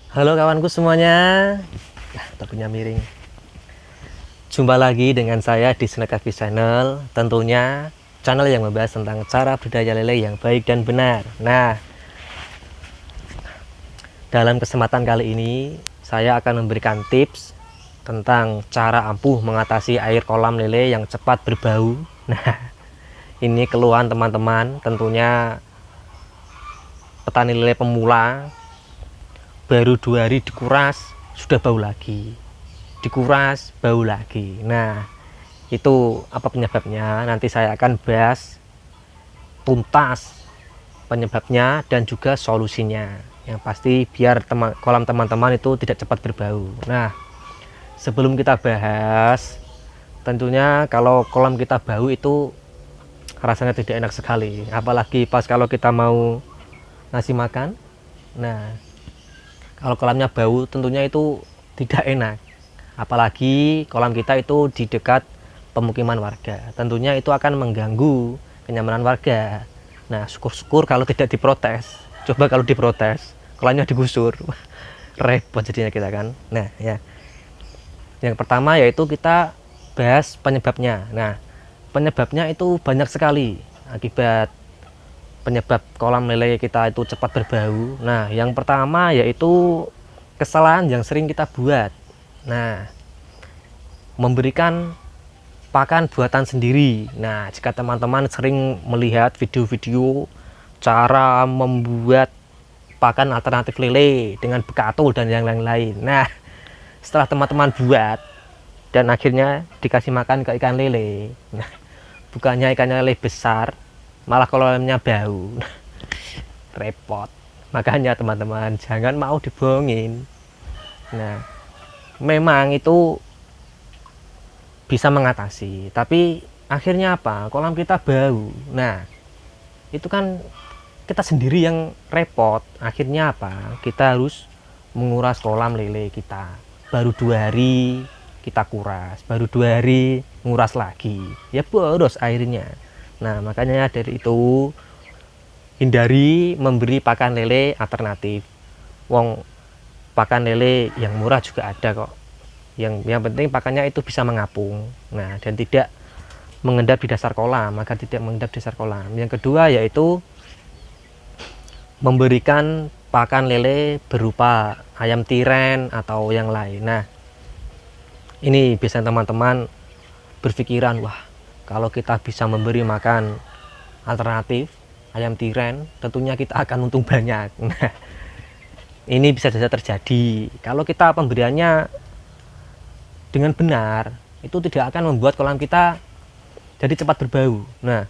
Halo kawanku semuanya. Topinya miring. Jumpa lagi dengan saya di Snack Cafe Channel. Tentunya channel yang membahas tentang cara budidaya lele yang baik dan benar. Nah, dalam kesempatan kali ini saya akan memberikan tips tentang cara ampuh mengatasi air kolam lele yang cepat berbau. Nah, ini keluhan teman-teman, tentunya petani lele pemula. Baru 2 hari dikuras sudah bau lagi, dikuras bau lagi. Nah, itu apa penyebabnya? Nanti saya akan bahas tuntas penyebabnya dan juga solusinya. Yang pasti biar kolam teman-teman itu tidak cepat berbau. Nah, sebelum kita bahas, tentunya kalau kolam kita bau itu rasanya tidak enak sekali, apalagi pas kalau kita mau ngasih makan. Nah, kalau kolamnya bau tentunya itu tidak enak, apalagi kolam kita itu di dekat pemukiman warga, tentunya itu akan mengganggu kenyamanan warga. Nah, syukur-syukur kalau tidak diprotes. Coba kalau diprotes, kolamnya digusur, repot jadinya kita kan. Nah ya, yang pertama yaitu kita bahas penyebabnya. Nah, penyebabnya itu banyak sekali akibat penyebab kolam lele kita itu cepat berbau. Nah, yang pertama yaitu kesalahan yang sering kita buat. Nah, memberikan pakan buatan sendiri. Nah, jika teman-teman sering melihat video-video cara membuat pakan alternatif lele dengan bekato dan yang lain-lain. Nah, setelah teman-teman buat dan akhirnya dikasih makan ke ikan lele, nah, bukannya ikannya lele besar, malah kolamnya bau. Repot. Makanya teman-teman jangan mau dibohongin. Nah, memang itu bisa mengatasi, tapi akhirnya apa? Kolam kita bau. Nah, itu kan kita sendiri yang repot. Akhirnya apa? Kita harus menguras kolam lele kita. Baru 2 hari kita kuras, baru 2 hari nguras lagi, ya boros airnya. Nah, makanya dari itu hindari memberi pakan lele alternatif. Wong pakan lele yang murah juga ada kok. Yang penting pakannya itu bisa mengapung. Nah, dan tidak mengendap di dasar kolam, agar tidak mengendap di dasar kolam. Yang kedua yaitu memberikan pakan lele berupa ayam tiren atau yang lain. Nah, ini biasanya teman-teman berpikiran, wah, kalau kita bisa memberi makan alternatif ayam tiren, tentunya kita akan untung banyak. Nah, ini bisa saja terjadi kalau kita pemberiannya dengan benar, itu tidak akan membuat kolam kita jadi cepat berbau. Nah,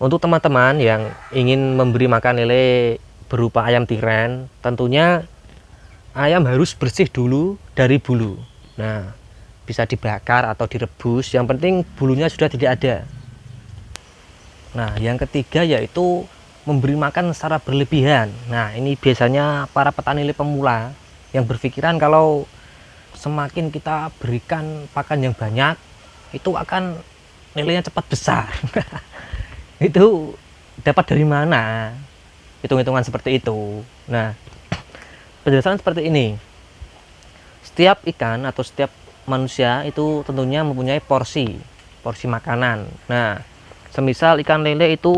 untuk teman-teman yang ingin memberi makan lele berupa ayam tiren, tentunya ayam harus bersih dulu dari bulu. Nah, bisa dibakar atau direbus, yang penting bulunya sudah tidak ada. Nah, yang ketiga yaitu memberi makan secara berlebihan. Nah, ini biasanya para petani lele pemula yang berpikiran kalau semakin kita berikan pakan yang banyak, itu akan lelenya cepat besar. Itu dapat dari mana hitung-hitungan seperti itu? Nah, penjelasan seperti ini. Setiap ikan atau setiap manusia itu tentunya mempunyai porsi makanan. Nah, semisal ikan lele itu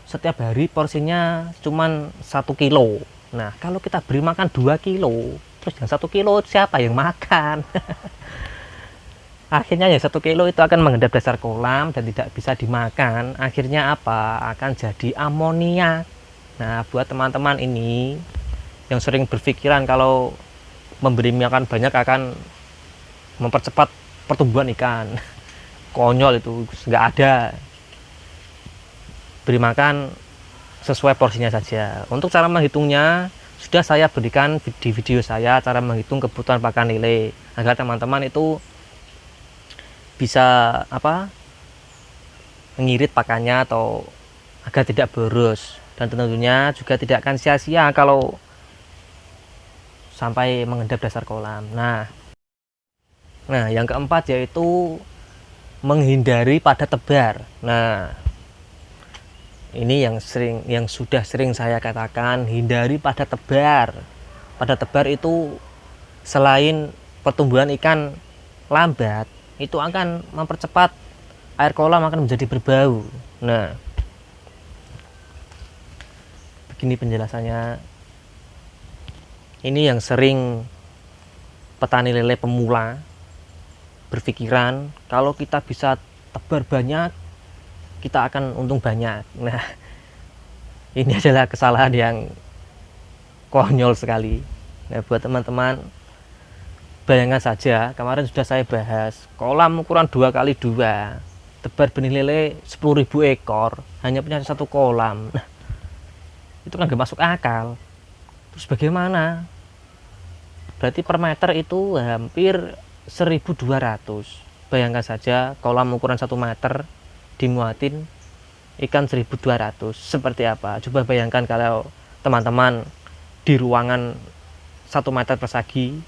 setiap hari porsinya cuman 1 kilo. Nah, kalau kita beri makan 2 kilo, terus yang 1 kilo siapa yang makan? Akhirnya yang 1 kilo itu akan mengendap dasar kolam dan tidak bisa dimakan. Akhirnya apa? Akan jadi amonia. Nah, buat teman-teman ini yang sering berpikiran kalau memberi makan banyak akan mempercepat pertumbuhan ikan, konyol itu, nggak ada. Beri makan sesuai porsinya saja. Untuk cara menghitungnya sudah saya berikan di video saya, cara menghitung kebutuhan pakan lele, agar teman-teman itu bisa mengirit pakannya atau agar tidak boros, dan tentunya juga tidak akan sia-sia kalau sampai mengendap dasar kolam. Nah, yang keempat yaitu menghindari padat tebar. Nah, ini yang sudah sering saya katakan, hindari padat tebar. pada tebar itu selain pertumbuhan ikan lambat, itu akan mempercepat air kolam akan menjadi berbau. Nah, begini penjelasannya. Ini yang sering petani lele pemula berpikiran kalau kita bisa tebar banyak, kita akan untung banyak. Nah, ini adalah kesalahan yang konyol sekali. Nah, buat teman-teman, bayangkan saja, kemarin sudah saya bahas, kolam ukuran 2x2, tebar benih lele 10.000 ekor, hanya punya satu kolam. Nah, itu kan gak masuk akal. Terus bagaimana? Berarti per meter itu hampir 1.200. Bayangkan saja, kolam ukuran 1 meter dimuatin ikan 1.200. Seperti apa? Coba bayangkan kalau teman-teman di ruangan 1 meter persegi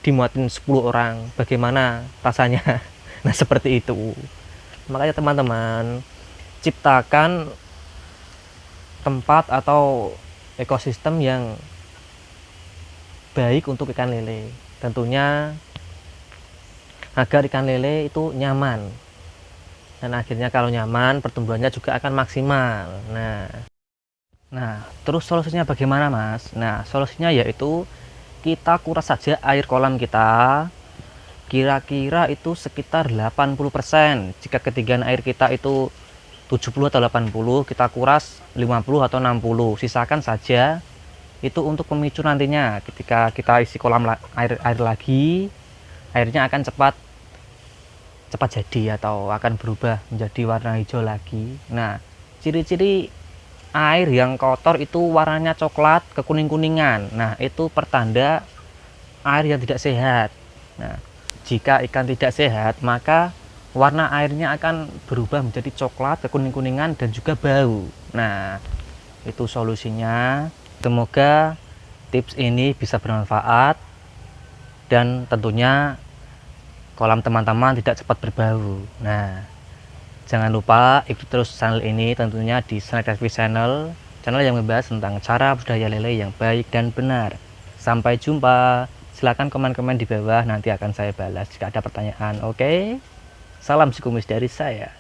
dimuatin 10 orang, bagaimana rasanya? Nah, seperti itu. Makanya teman-teman, ciptakan tempat atau ekosistem yang baik untuk ikan lele. Tentunya agar ikan lele itu nyaman. Dan akhirnya kalau nyaman, pertumbuhannya juga akan maksimal. Nah, terus solusinya bagaimana, Mas? Nah, solusinya yaitu kita kuras saja air kolam kita. Kira-kira itu sekitar 80%. Jika ketinggian air kita itu 70 atau 80, kita kuras 50 atau 60. Sisakan saja itu untuk pemicu nantinya. Ketika kita isi kolam air lagi, airnya akan cepat jadi atau akan berubah menjadi warna hijau lagi. Nah, ciri-ciri air yang kotor itu warnanya coklat ke kuning-kuningan. Nah, itu pertanda air yang tidak sehat. Nah, jika ikan tidak sehat, maka warna airnya akan berubah menjadi coklat ke kuning-kuningan dan juga bau. Nah, itu solusinya. Semoga tips ini bisa bermanfaat dan tentunya kolam teman-teman tidak cepat berbau. Nah, jangan lupa ikuti terus channel ini, tentunya di Snack TV channel yang membahas tentang cara budidaya lele yang baik dan benar. Sampai jumpa. Silahkan komen-komen di bawah, nanti akan saya balas jika ada pertanyaan. Oke, salam sikumis dari saya.